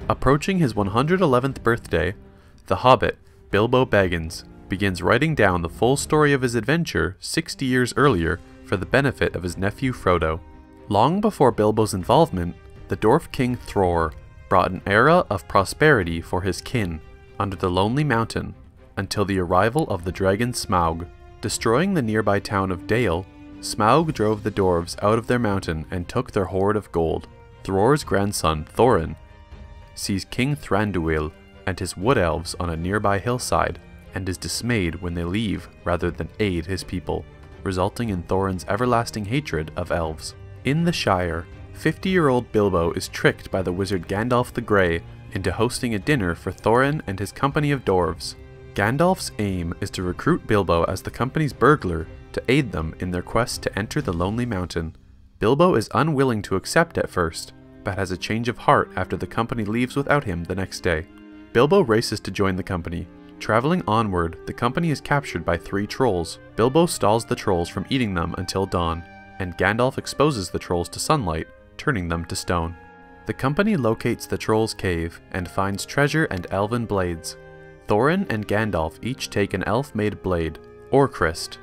Approaching his 111th birthday, the Hobbit, Bilbo Baggins, begins writing down the full story of his adventure 60 years earlier for the benefit of his nephew Frodo. Long before Bilbo's involvement, the Dwarf King Thror brought an era of prosperity for his kin under the Lonely Mountain until the arrival of the dragon Smaug. Destroying the nearby town of Dale, Smaug drove the dwarves out of their mountain and took their hoard of gold. Thror's grandson, Thorin, sees King Thranduil and his wood elves on a nearby hillside and is dismayed when they leave rather than aid his people, resulting in Thorin's everlasting hatred of elves. In the Shire, 50-year-old Bilbo is tricked by the wizard Gandalf the Grey into hosting a dinner for Thorin and his company of dwarves. Gandalf's aim is to recruit Bilbo as the company's burglar to aid them in their quest to enter the Lonely Mountain. Bilbo is unwilling to accept at first, but has a change of heart after the company leaves without him the next day. Bilbo races to join the company. Traveling onward, the company is captured by 3 trolls. Bilbo stalls the trolls from eating them until dawn, and Gandalf exposes the trolls to sunlight, turning them to stone. The company locates the trolls' cave and finds treasure and elven blades. Thorin and Gandalf each take an elf-made blade, Orcrist,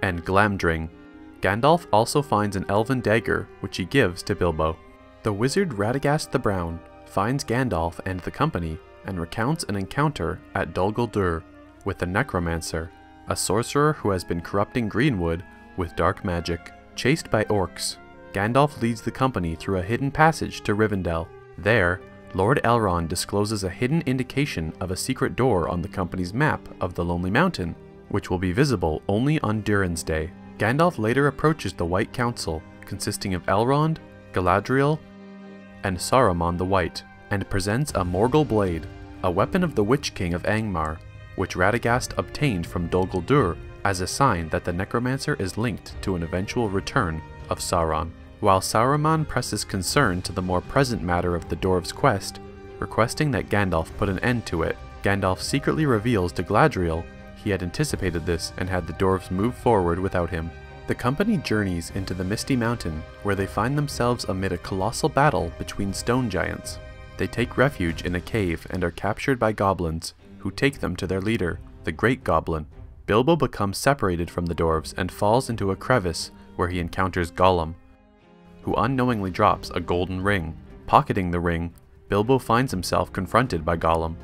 and Glamdring. Gandalf also finds an elven dagger, which he gives to Bilbo. The wizard Radagast the Brown finds Gandalf and the company and recounts an encounter at Dol Guldur with the Necromancer, a sorcerer who has been corrupting Greenwood with dark magic. Chased by orcs, Gandalf leads the company through a hidden passage to Rivendell. There, Lord Elrond discloses a hidden indication of a secret door on the company's map of the Lonely Mountain, which will be visible only on Durin's Day. Gandalf later approaches the White Council, consisting of Elrond, Galadriel, and Saruman the White, and presents a Morgul blade, a weapon of the Witch King of Angmar, which Radagast obtained from Dol Guldur as a sign that the Necromancer is linked to an eventual return of Sauron. While Saruman presses concern to the more present matter of the dwarves' quest, requesting that Gandalf put an end to it, Gandalf secretly reveals to Galadriel he had anticipated this and had the dwarves move forward without him. The company journeys into the Misty Mountain, where they find themselves amid a colossal battle between stone giants. They take refuge in a cave and are captured by goblins, who take them to their leader, the Great Goblin. Bilbo becomes separated from the dwarves and falls into a crevice where he encounters Gollum, who unknowingly drops a golden ring. Pocketing the ring, Bilbo finds himself confronted by Gollum.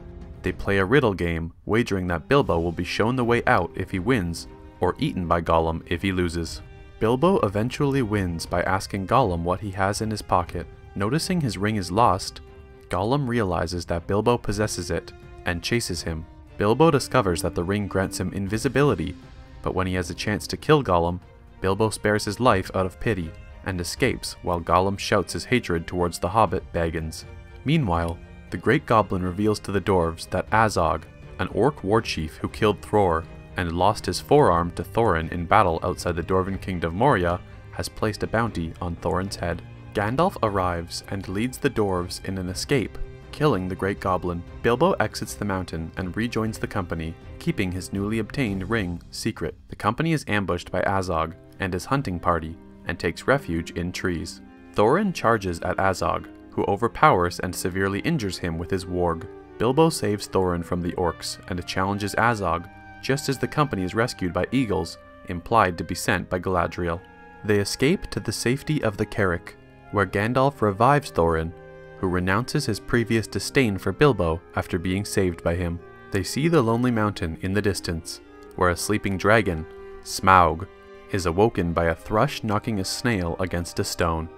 They play a riddle game, wagering that Bilbo will be shown the way out if he wins, or eaten by Gollum if he loses. Bilbo eventually wins by asking Gollum what he has in his pocket. Noticing his ring is lost, Gollum realizes that Bilbo possesses it, and chases him. Bilbo discovers that the ring grants him invisibility, but when he has a chance to kill Gollum, Bilbo spares his life out of pity, and escapes while Gollum shouts his hatred towards the Hobbit Baggins. Meanwhile, the Great Goblin reveals to the dwarves that Azog, an orc warchief who killed Thror and lost his forearm to Thorin in battle outside the Dwarven Kingdom of Moria, has placed a bounty on Thorin's head. Gandalf arrives and leads the dwarves in an escape, killing the Great Goblin. Bilbo exits the mountain and rejoins the company, keeping his newly obtained ring secret. The company is ambushed by Azog and his hunting party, and takes refuge in trees. Thorin charges at Azog, who overpowers and severely injures him with his warg. Bilbo saves Thorin from the orcs and challenges Azog, just as the company is rescued by eagles, implied to be sent by Galadriel. They escape to the safety of the Carrick, where Gandalf revives Thorin, who renounces his previous disdain for Bilbo after being saved by him. They see the Lonely Mountain in the distance, where a sleeping dragon, Smaug, is awoken by a thrush knocking a snail against a stone.